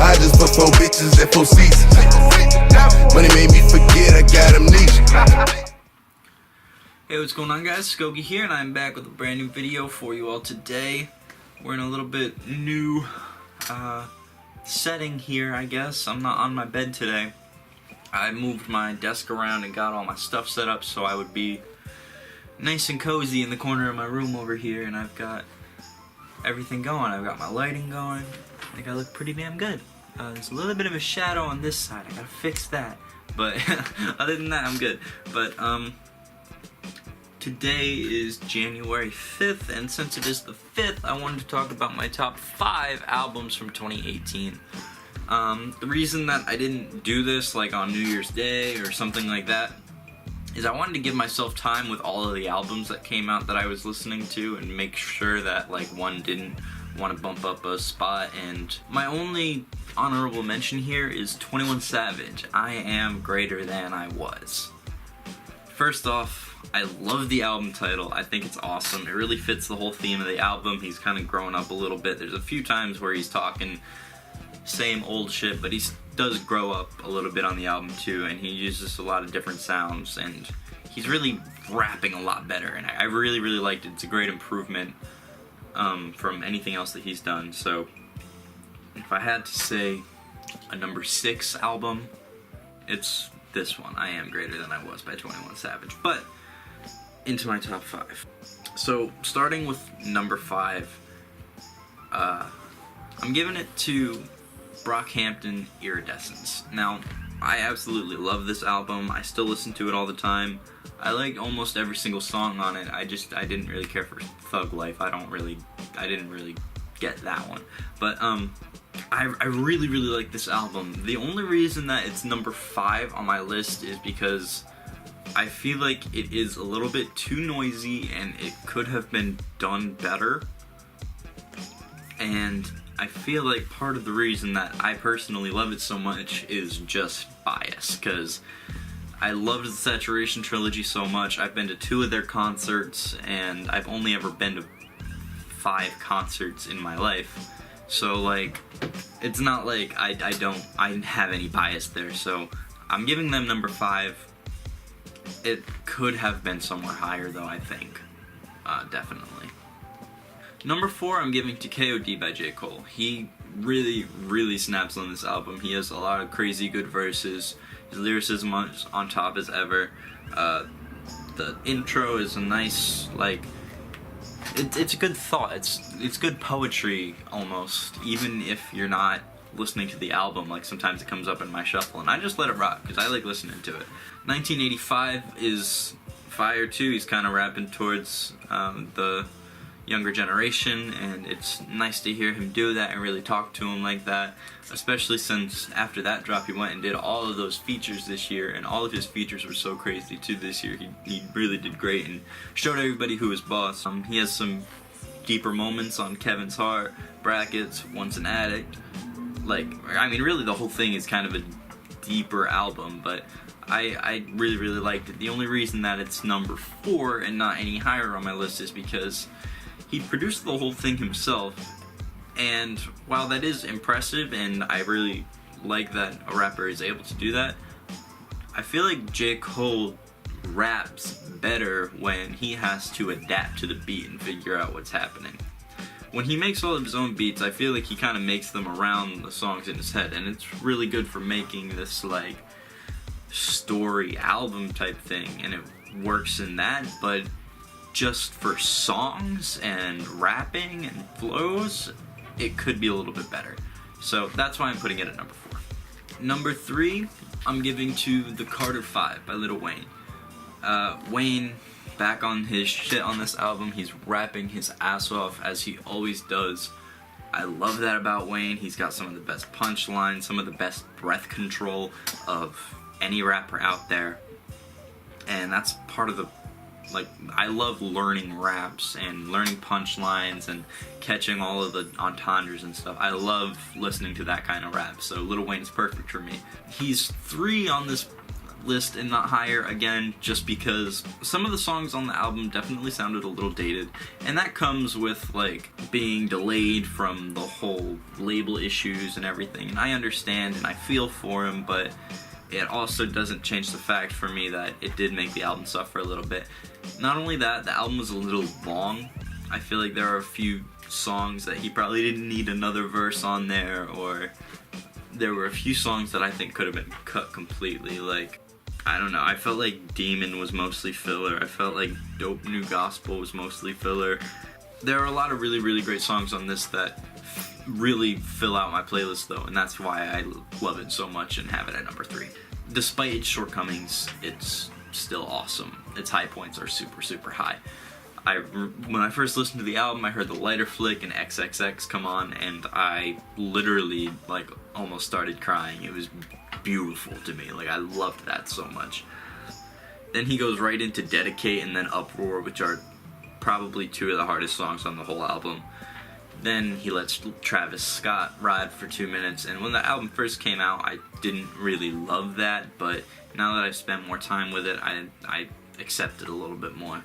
I just put 4 bitches at 4 seats. Money made me forget I got amnesia. Hey, what's going on, guys? Skogey here, and I'm back with a brand new video for you all today. We're in a little bit new setting here, I guess. I'm not on my bed today. I moved my desk around and got all my stuff set up so I would be nice and cozy in the corner of my room over here, and I've got everything going. I've got my lighting going. I think I look pretty damn good. There's a little bit of a shadow on this side. I gotta fix that. But other than that, I'm good. But today is January 5th, and since it is the 5th, I wanted to talk about my top 5 albums from 2018. The reason that I didn't do this like on New Year's Day or something like that is I wanted to give myself time with all of the albums that came out that I was listening to and make sure that like one didn't want to bump up a spot. And my only honorable mention here is 21 Savage, I Am Greater Than I Was. First off, I love the album title. I think it's awesome. It really fits the whole theme of the album. He's kind of grown up a little bit. There's a few times where he's talking same old shit, but he does grow up a little bit on the album too, and he uses a lot of different sounds, and he's really rapping a lot better, and I really, really liked it. It's a great improvement from anything else that he's done. So if I had to say a number 6 album, it's this one, I Am Greater Than I Was by 21 Savage. But into my top 5. So starting with number 5, I'm giving it to Brockhampton Iridescence. Now, I absolutely love this album. I still listen to it all the time. I like almost every single song on it. I didn't really care for Thug Life. I didn't really get that one. But I really, really like this album. The only reason that it's number 5 on my list is because I feel like it is a little bit too noisy and it could have been done better. And I feel like part of the reason that I personally love it so much is just bias, because I loved the Saturation Trilogy so much. I've been to 2 of their concerts, and I've only ever been to 5 concerts in my life. So like, it's not like I have any bias there. So I'm giving them number 5. It could have been somewhere higher though, I think. Definitely. Number 4, I'm giving to KOD by J. Cole. He really, really snaps on this album. He has a lot of crazy good verses. His lyricism is on top as ever. The intro is a nice, like, it's a good thought. It's good poetry almost, even if you're not listening to the album. Like, sometimes it comes up in my shuffle, and I just let it rock because I like listening to it. 1985 is fire too. He's kind of rapping towards the younger generation, and it's nice to hear him do that and really talk to him like that, especially since after that drop he went and did all of those features this year, and all of his features were so crazy too this year. He really did great and showed everybody who was boss. He has some deeper moments on Kevin's Heart, Brackets, Once an Addict. Like, I mean, really the whole thing is kind of a deeper album, but I really, really liked it. The only reason that it's number 4 and not any higher on my list is because he produced the whole thing himself, and while that is impressive and I really like that a rapper is able to do that, I feel like J. Cole raps better when he has to adapt to the beat and figure out what's happening. When he makes all of his own beats, I feel like he kind of makes them around the songs in his head, and it's really good for making this like story album type thing, and it works in that. But just for songs and rapping and flows, it could be a little bit better. So that's why I'm putting it at number 4. Number 3, I'm giving to The Carter 5 by Lil Wayne. Wayne, back on his shit on this album. He's rapping his ass off, as he always does. I love that about Wayne. He's got some of the best punchlines, some of the best breath control of any rapper out there. And that's part of the, like, I love learning raps and learning punchlines and catching all of the entendres and stuff. I love listening to that kind of rap, so Lil Wayne is perfect for me. He's 3 on this list and not higher, again, just because some of the songs on the album definitely sounded a little dated, and that comes with, like, being delayed from the whole label issues and everything, and I understand and I feel for him, but it also doesn't change the fact for me that it did make the album suffer a little bit. Not only that, the album was a little long. I feel like there are a few songs that he probably didn't need another verse on there, or there were a few songs that I think could have been cut completely. Like, I don't know, I felt like Demon was mostly filler. I felt like Dope New Gospel was mostly filler. There are a lot of really, really great songs on this that really fill out my playlist though, and that's why I love it so much and have it at number 3. Despite its shortcomings, it's still awesome. Its high points are super, super high. When I first listened to the album, I heard the lighter flick and XXX come on, and I literally, like, almost started crying. It was beautiful to me. Like, I loved that so much. Then he goes right into Dedicate and then Uproar, which are probably 2 of the hardest songs on the whole album. Then he lets Travis Scott ride for 2 minutes, and when the album first came out, I didn't really love that, but now that I've spent more time with it, I accept it a little bit more.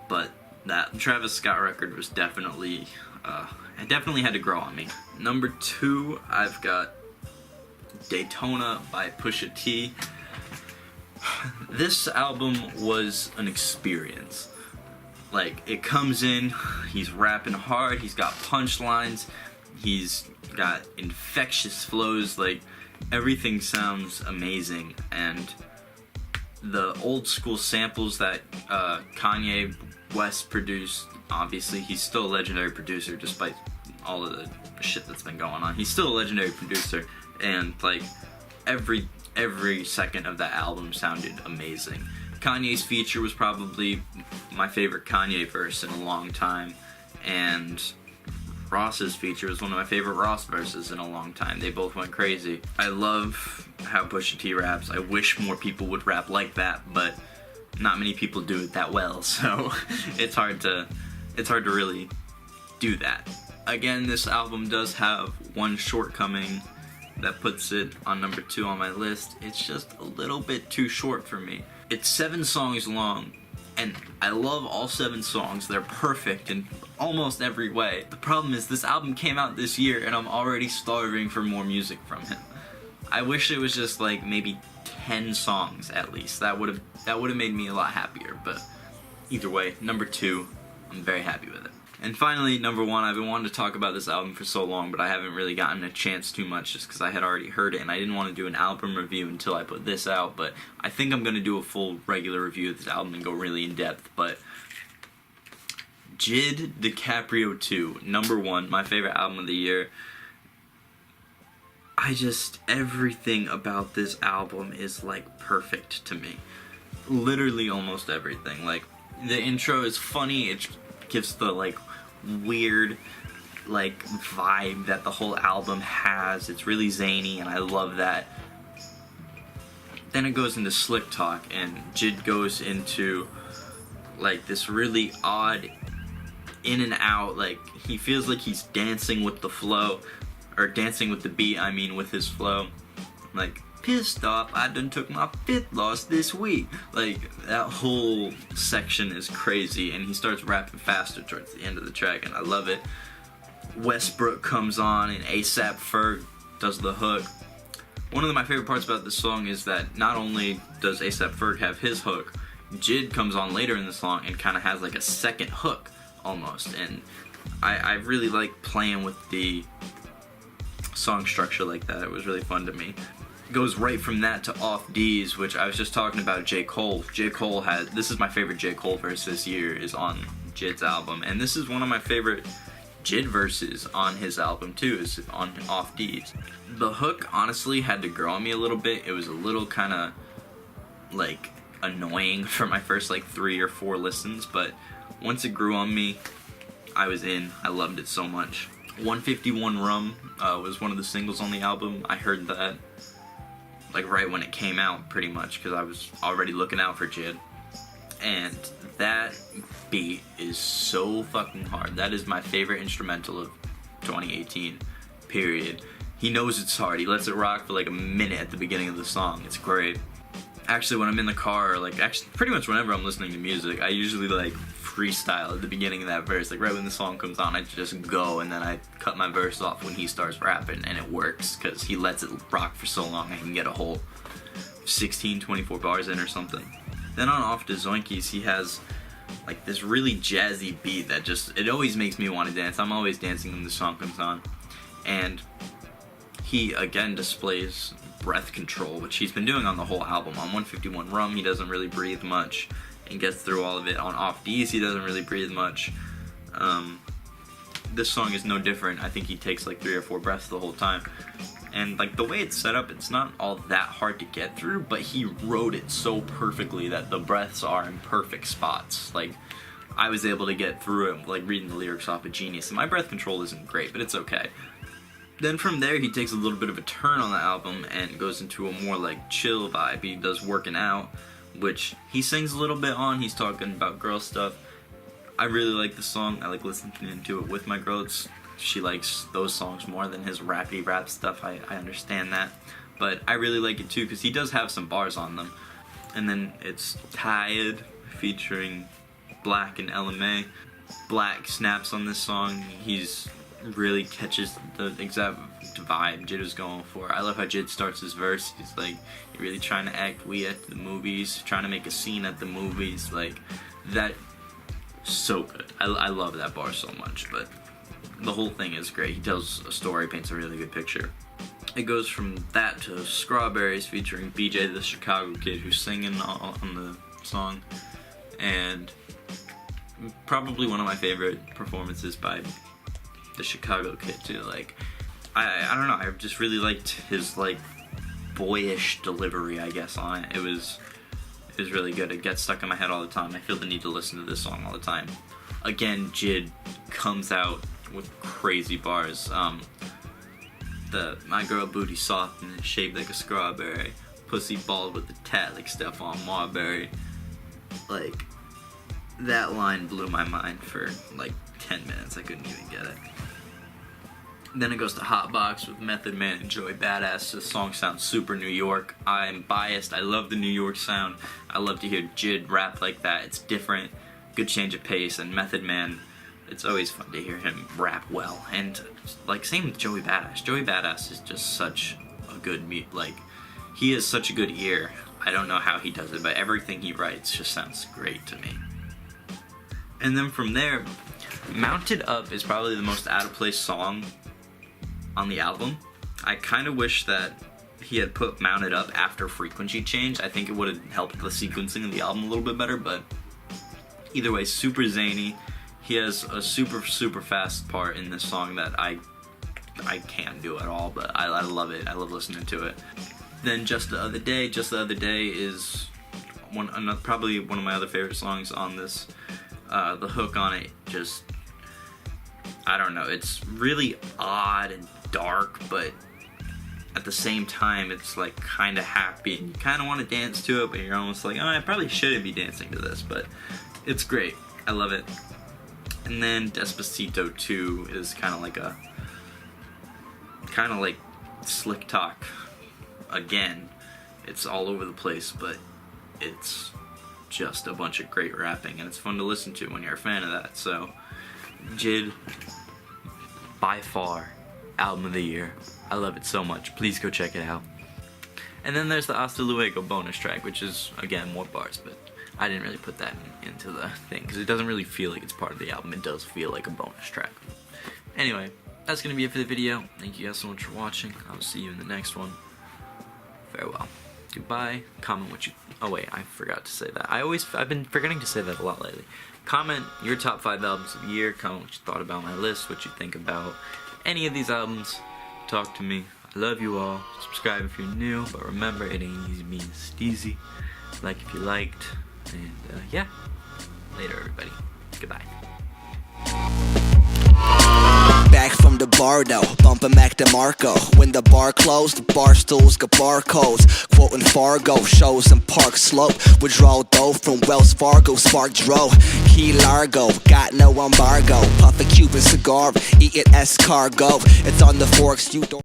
But that Travis Scott record was definitely, it definitely had to grow on me. Number 2, I've got Daytona by Pusha T. This album was an experience. Like, it comes in, he's rapping hard, he's got punchlines, he's got infectious flows, like, everything sounds amazing, and the old school samples that Kanye West produced, obviously he's still a legendary producer despite all of the shit that's been going on. He's still a legendary producer, and like every second of that album sounded amazing. Kanye's feature was probably my favorite Kanye verse in a long time, and Ross's feature was one of my favorite Ross verses in a long time. They both went crazy. I love how Pusha T raps. I wish more people would rap like that, but not many people do it that well, so it's hard to really do that. Again, this album does have one shortcoming that puts it on number 2 on my list. It's just a little bit too short for me. It's 7 songs long, and I love all 7 songs. They're perfect in almost every way. The problem is this album came out this year, and I'm already starving for more music from him. I wish it was just like maybe 10 songs at least. That would have made me a lot happier, but either way, number 2, I'm very happy with it. And finally, number 1, I've been wanting to talk about this album for so long, but I haven't really gotten a chance too much just because I had already heard it, and I didn't want to do an album review until I put this out, but I think I'm going to do a full regular review of this album and go really in depth. But Jid DiCaprio 2, number 1, my favorite album of the year. Everything about this album is like perfect to me. Literally almost everything. Like, the intro is funny, it gives the like weird like vibe that the whole album has. It's really zany and I love that. Then it goes into Slick Talk, and Jid goes into like this really odd in and out, like he feels like he's dancing with the flow, or dancing with the beat, I mean, with his flow. Like, pissed off, I done took my 5th loss this week. Like, that whole section is crazy, and he starts rapping faster towards the end of the track, and I love it. Westbrook comes on, and A$AP Ferg does the hook. One of my favorite parts about this song is that not only does A$AP Ferg have his hook, Jid comes on later in the song and kind of has like a second hook, almost, and I really like playing with the song structure like that. It was really fun to me. Goes right from that to Off D's, which I was just talking about J. Cole. J. Cole has, this is my favorite J. Cole verse this year, is on Jid's album, and this is one of my favorite Jid verses on his album too, is on Off D's. The hook honestly had to grow on me a little bit. It was a little kind of like annoying for my first like 3 or 4 listens, but once it grew on me, I was in. I loved it so much. 151 Rum was one of the singles on the album. I heard that like right when it came out, pretty much, because I was already looking out for Jid. And that beat is so fucking hard. That is my favorite instrumental of 2018, period. He knows it's hard. He lets it rock for like a minute at the beginning of the song. It's great. actually when I'm in the car, like actually pretty much whenever I'm listening to music, I usually like freestyle at the beginning of that verse. Like right when the song comes on, I just go and then I cut my verse off when he starts rapping, and it works because he lets it rock for so long I can get a whole 16, 24 bars in or something. Then on Off to Zoinkies, he has like this really jazzy beat that just, it always makes me want to dance. I'm always dancing when the song comes on. And he again displays breath control, which he's been doing on the whole album. On 151 Rum, he doesn't really breathe much and gets through all of it. On Off D's, he doesn't really breathe much. This song is no different. I think he takes like 3 or 4 breaths the whole time. And like the way it's set up, it's not all that hard to get through, but he wrote it so perfectly that the breaths are in perfect spots. Like I was able to get through it, like reading the lyrics off of Genius. And my breath control isn't great, but it's okay. Then from there, he takes a little bit of a turn on the album and goes into a more like chill vibe. He does Working Out, which he sings a little bit on. He's talking about girl stuff. I really like the song. I like listening to it with my girl. She likes those songs more than his rappy rap stuff. I understand that. But I really like it too because he does have some bars on them. And then it's Tired featuring Black and LMA. Black snaps on this song. He's really catches the exact vibe Jid was going for. I love how Jid starts his verse. He's like, you're really trying to act we at the movies, trying to make a scene at the movies. Like, that, so good. I love that bar so much, but the whole thing is great. He tells a story, paints a really good picture. It goes from that to Strawberries featuring BJ the Chicago Kid, who's singing on the song, and probably one of my favorite performances by the Chicago Kid too. Like, I don't know, I just really liked his like boyish delivery, I guess, on it. It was really good. It gets stuck in my head all the time. I feel the need to listen to this song all the time. Again, Jid comes out with crazy bars. The my girl booty soft and it's shaped like a strawberry, pussy bald with a tat like Stephon Marbury. Like, that line blew my mind for like 10 minutes. I couldn't even get it. Then it goes to Hotbox with Method Man and Joey Badass. The song sounds super New York. I'm biased. I love the New York sound. I love to hear Jid rap like that. It's different. Good change of pace. And Method Man, it's always fun to hear him rap well. And like, same with Joey Badass. Joey Badass is just such a good like, he has such a good ear. I don't know how he does it, but everything he writes just sounds great to me. And then from there, Mounted Up is probably the most out of place song on the album. I kind of wish that he had put Mounted Up after Frequency Change. I think it would have helped the sequencing of the album a little bit better, but either way, super zany. He has a super fast part in this song that I can't do at all, but I love it. I love listening to it. Then Just the Other Day. Just the Other Day is probably one of my other favorite songs on this. The hook on it, just, I don't know, it's really odd and dark, but at the same time it's like kind of happy and you kind of want to dance to it, but you're almost like, oh, I probably shouldn't be dancing to this, but it's great. I love it. And then Despacito 2 is kind of like slick talk again. It's all over the place, but it's just a bunch of great rapping, and it's fun to listen to when you're a fan of that. So, Jid, by far, album of the year. I love it so much. Please go check it out. And then there's the Hasta Luego bonus track, which is, again, more bars, but I didn't really put that into the thing, because it doesn't really feel like it's part of the album. It does feel like a bonus track. Anyway, that's going to be it for the video. Thank you guys so much for watching. I'll see you in the next one. Farewell. Goodbye. Comment what you... Oh wait, I forgot to say that. I've been forgetting to say that a lot lately. Comment your top 5 albums of the year. Comment what you thought about my list, what you think about any of these albums. Talk to me. I love you all. Subscribe if you're new, but remember, it ain't easy being steezy. Like if you liked. And yeah. Later, everybody. Goodbye. Back from the bar though, bumping Mac DeMarco. When the bar closed, the bar stools got barcodes. Quoting Fargo, shows in Park Slope. Withdrawal dough from Wells Fargo, Spark Dro. Key Largo, got no embargo. Puff a Cuban cigar, eating escargot. It's on the forks, you don't